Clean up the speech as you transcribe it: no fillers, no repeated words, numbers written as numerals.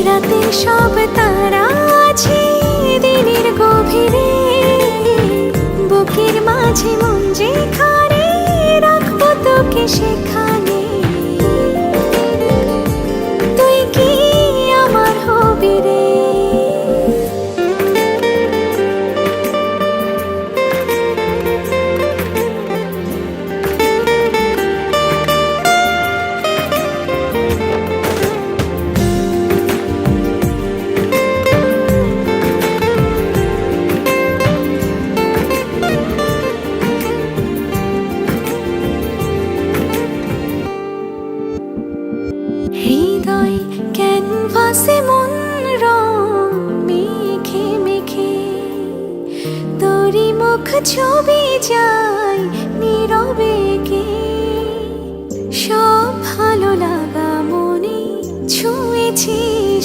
রাতের সব তারা আছে দিনের গভীরে, বুকের মাঝে মন যেখানে রাখবো তোকে সেখানে। তুই কি আমার হবি রে? হৃদয় ক্যানভাসে মন রং মেখে মেখে, তোরই মুখ ছবি যায় নীরবে কে। সব ভালো লাগে